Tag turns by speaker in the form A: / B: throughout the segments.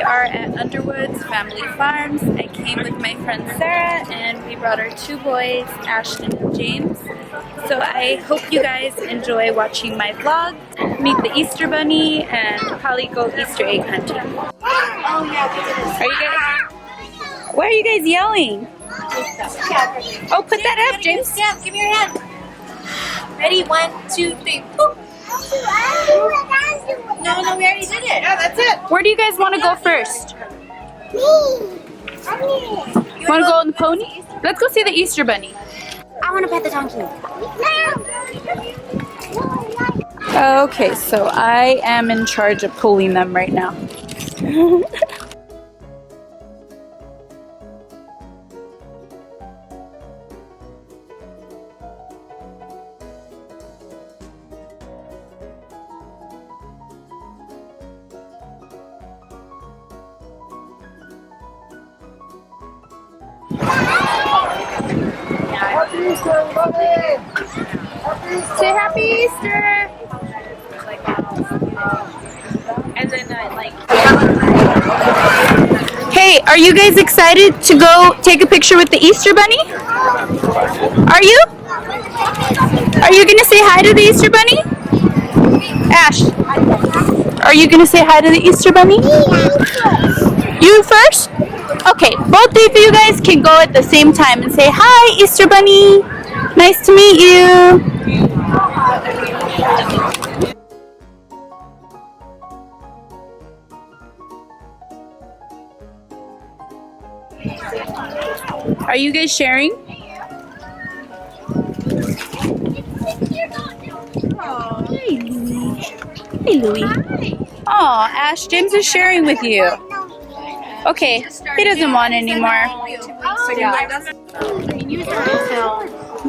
A: are at Underwoods Family Farms. I came with my friend Sarah and we brought our two boys, Ashton and James. So I hope you guys enjoy watching my vlog, meet the Easter Bunny, and probably go Easter egg hunting.
B: Oh yeah,
A: Are you guys? Why are you guys yelling? Oh, put that up, James.
B: Yeah, give me your hand. Ready? 1, 2, 3. Boop. No, we already did it. Yeah, that's it.
A: Where do you guys want to go first?
B: You
A: Want to go on the pony? Let's go see the Easter Bunny.
B: I want to pet the donkey.
A: Okay, so I am in charge of pulling them right now. Say Happy Easter!
B: And then
A: Hey, are you guys excited to go take a picture with the Easter Bunny? Are you? Are you gonna say hi to the Easter Bunny? Ash, are you gonna say hi to the Easter Bunny? You first? Okay, both of you guys can go at the same time and say hi, Easter Bunny. Nice to meet you. Are you guys sharing? Hey, Louie. Hey, Louie. Aw, Ash, James is sharing with you. Okay, he doesn't want anymore.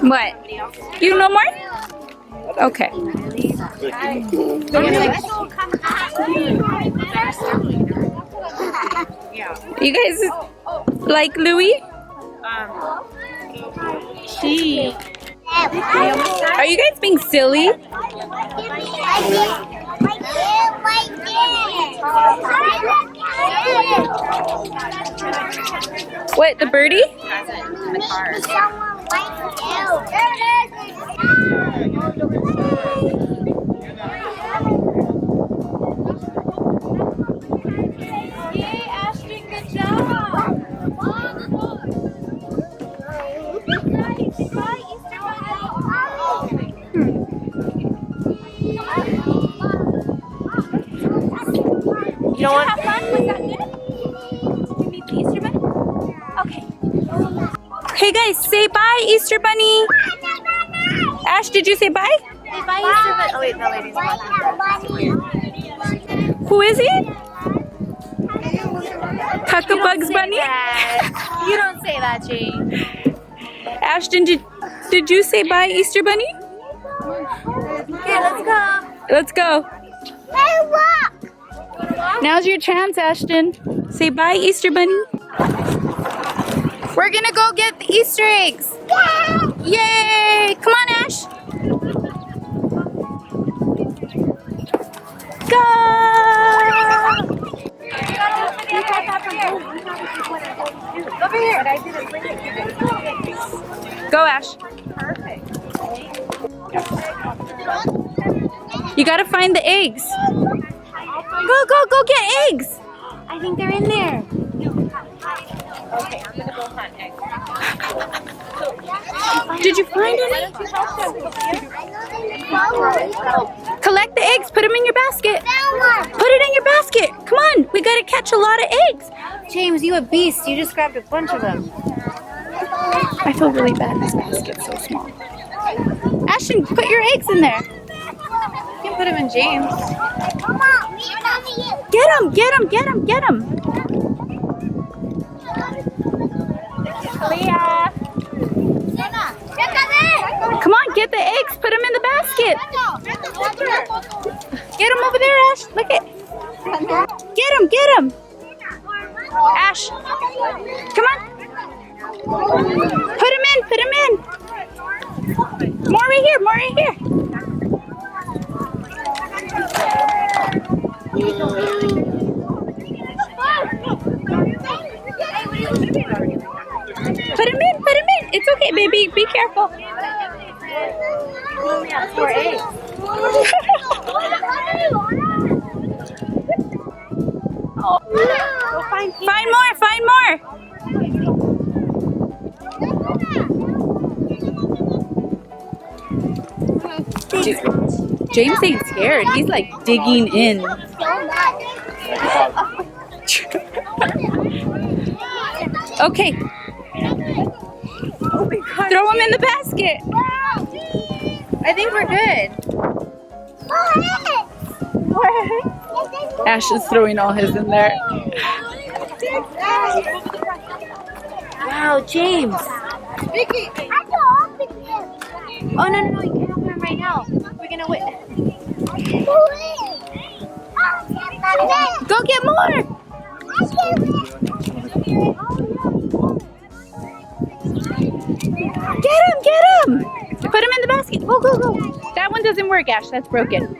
A: What? You know more? Okay. You guys like Louie? Are you guys being silly? What, the birdie?
B: Yay, Ashton, good job. You know what? Have fun? Was that good? Did you meet the Easter Bunny? Okay.
A: Hey guys, say bye, Easter Bunny. Ash, did you say bye?
B: Say bye, Easter Bunny. Oh wait, that lady's watching.
A: Who is he? Bugs Bunny?
B: You don't say that, Jane.
A: Ashton, did you say bye, Easter Bunny?
B: Okay, let's go.
A: Let's go. Now's your chance, Ashton. Say bye, Easter Bunny. We're gonna go get the Easter eggs. Yay! Come on, Ash. Go!
B: Over here.
A: Go, Ash.
B: Perfect.
A: You gotta find the eggs. Go get eggs.
B: I think they're in there.
C: Okay, I'm gonna go hunt eggs.
A: Did you find any? Collect the eggs. Put them in your basket. Put it in your basket. Come on. We gotta catch a lot of eggs.
B: James, you a beast. You just grabbed a bunch of them.
A: I feel really bad. This basket's so small. Ashton, put your eggs in there.
B: You can put them in James.
A: Get them.
B: Leah.
A: Come on, get the eggs. Put them in the basket. Get them over there, Ash. Look at. Get them. Ash, come on. Put them in. More right here.
C: Yeah, 4 eggs.
A: Oh.
C: Go find pink.
A: Find more, find more. James ain't scared. He's like digging in. Okay.
C: Oh my god.
A: Throw him in the basket.
C: I think we're good.
A: Ash is throwing all his in there.
C: Wow, James. Oh, no, you can't open him right now. We're gonna wait.
A: Go get more. Get him, get him. Put him in the basket. Go, go, go. That one doesn't work, Ash. That's broken.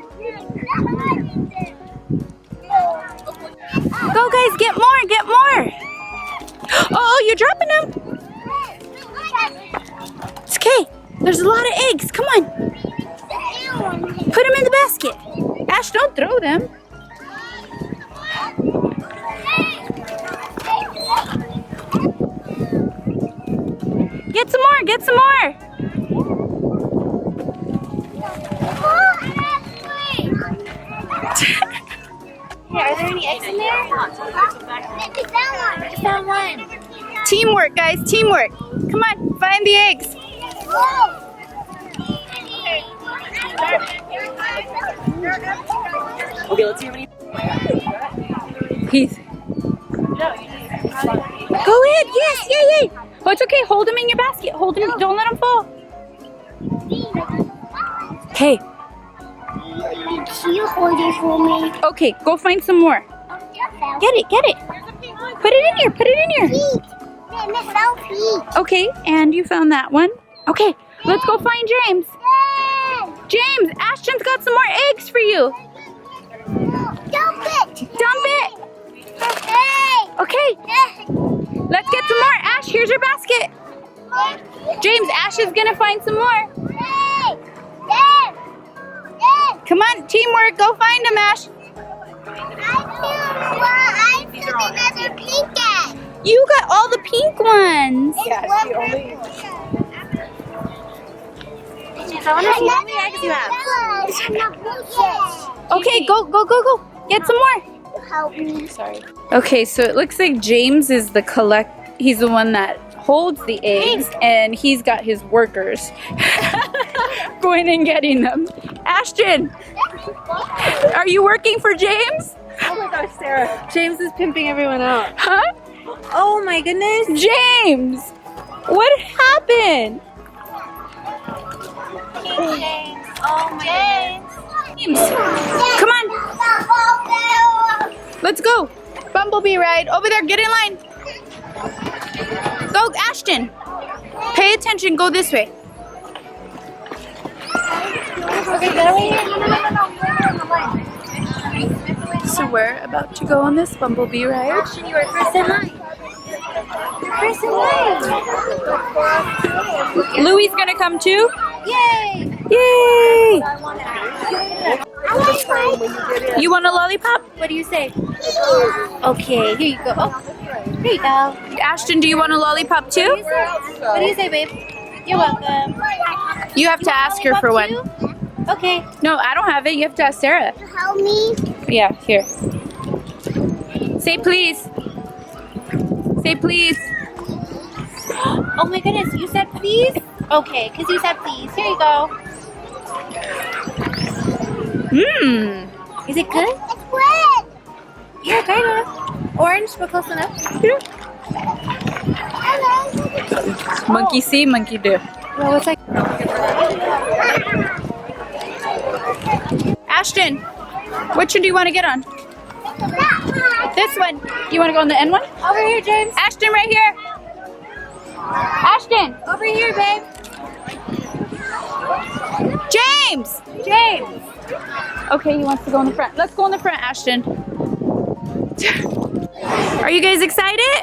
A: Go, guys, get more, get more. Oh, you're dropping them. It's okay. There's a lot of eggs. Come on. Put them in the basket. Ash, don't throw them. Get some more, get some more.
C: Here, are there any eggs in there? I found one.
A: Teamwork, guys, teamwork. Come on, find the eggs.
C: Okay, let's see how many.
A: He's. Go in, yes, yay. Oh, it's okay, hold them in your basket. Hold them, don't let them fall. Okay.
D: Can you hold it for me?
A: Okay, go find some more. Get it, get it. Put it in here, put it in here. Okay, and you found that one. Okay, let's go find James. James, Ashton's got some more eggs for you.
D: Dump it!
A: Dump it. Okay, let's get some more. Ash, here's your basket. James, Ash is gonna find some more. Come on, teamwork, go find them, Ash.
D: I took another pink egg.
A: You got all the pink ones.
C: Yeah, she only. James, I wonder how many eggs you have.
A: Okay, go. Get some more.
D: Help me.
A: Sorry. Okay, so it looks like James is he's the one that holds the eggs, and he's got his workers going and getting them. Ashton, are you working for James?
C: Oh my gosh, Sarah. James is pimping everyone out.
A: Huh?
C: Oh my goodness.
A: James, what happened?
C: James. Oh my goodness.
A: James, come on, let's go. Bumblebee ride over there. Get in line. Go, Ashton. Pay attention. Go this way.
C: Okay, get away here. No.
A: So we're about to go on this Bumblebee ride.
C: Ashton, you are first in line. You're first in line.
A: Louie's gonna come too.
C: Yay!
A: Yay!
C: What
A: You want a lollipop?
C: do you say? Okay, here you go. Oh, here you go.
A: Ashton, do you want a lollipop too?
C: What do you say, babe? You're welcome.
A: You have to ask her for one.
C: Okay.
A: No, I don't have it. You have to ask Sarah.
D: Help me.
A: Yeah, here. Say please. Say please.
C: Oh my goodness, you said please? Okay, because you said please. Here you go.
A: Mmm.
C: Is it good?
D: It's red.
C: Yeah, kind of. Orange, but close enough.
A: Monkey see, monkey do.
C: Well, it's like.
A: Ashton, which one do you want to get on? This one. You want to go on the end one?
C: Over here, James.
A: Ashton, right here. Ashton.
C: Over here, babe.
A: James.
C: James.
A: Okay, he wants to go in the front. Let's go in the front, Ashton. Are you guys excited?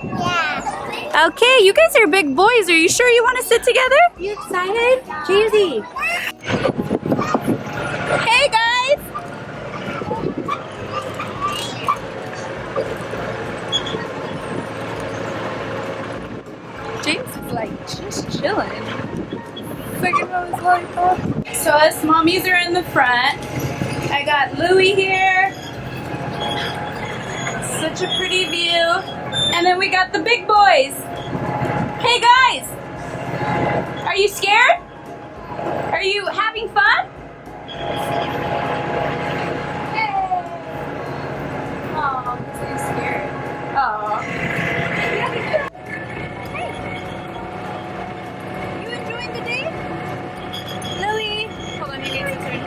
D: Yeah.
A: Okay, you guys are big boys. Are you sure you want to sit together?
C: You excited? Jamesy.
A: Hey guys! James is like just chilling. Thinking about his lollipop. So us mommies are in the front. I got Louie here. Such a pretty view. And then we got the big boys. Hey guys! Are you scared? Are you having fun? Hey! Oh, so you scared. Oh. You enjoying the day? Lily! Hold on, you need to turn.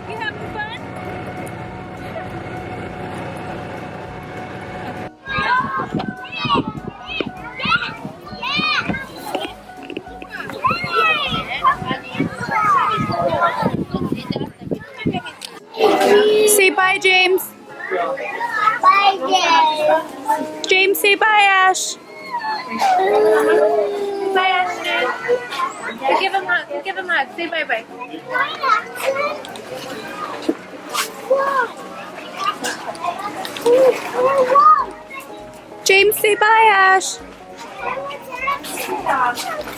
A: You having fun? Say bye, James.
D: Bye, Dad.
A: James, say bye, Ash.
C: Bye, Ashton. Yeah, give him a hug. Give him a hug. Say bye-bye.
A: James, say bye, Ash.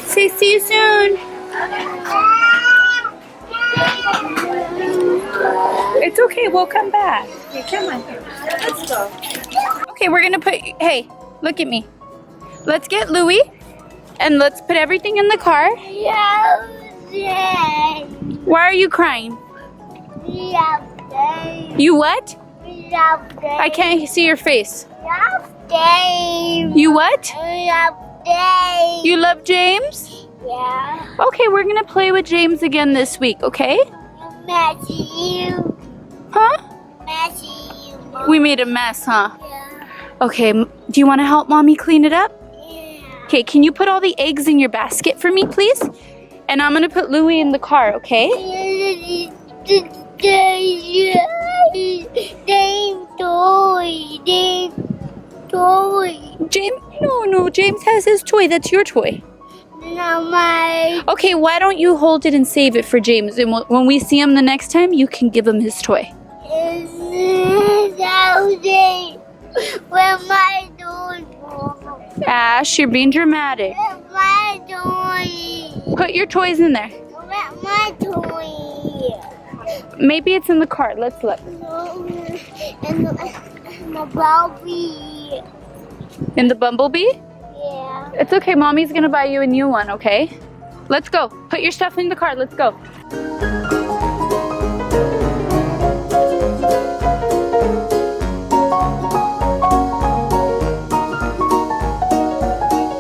A: Say see you soon. It's okay, we'll come back.
C: Okay, come on. Let's go.
A: Okay, we're gonna put, hey, look at me. Let's get Louie and let's put everything in the car. Why are you crying? You what? I can't see your face. You what? You love James?
D: Yeah.
A: Okay, we're gonna play with James again this week, okay?
D: Matthew.
A: Huh?
D: Matthew.
A: We made a mess, huh?
D: Yeah.
A: Okay, do you want to help mommy clean it up?
D: Yeah.
A: Okay, can you put all the eggs in your basket for me, please? And I'm gonna put Louie in the car, okay? James, no, James has his toy. That's your toy. Okay, why don't you hold it and save it for James? And when we see him the next time, you can give him his toy.
D: Where my toy?
A: Ash, you're being dramatic.
D: Where my toy?
A: Put your toys in there.
D: Where my toy?
A: Maybe it's in the car. Let's look.
D: And the Barbie.
A: In the bumblebee?
D: Yeah.
A: It's okay, mommy's gonna buy you a new one, okay? Let's go. Put your stuff in the car. Let's go.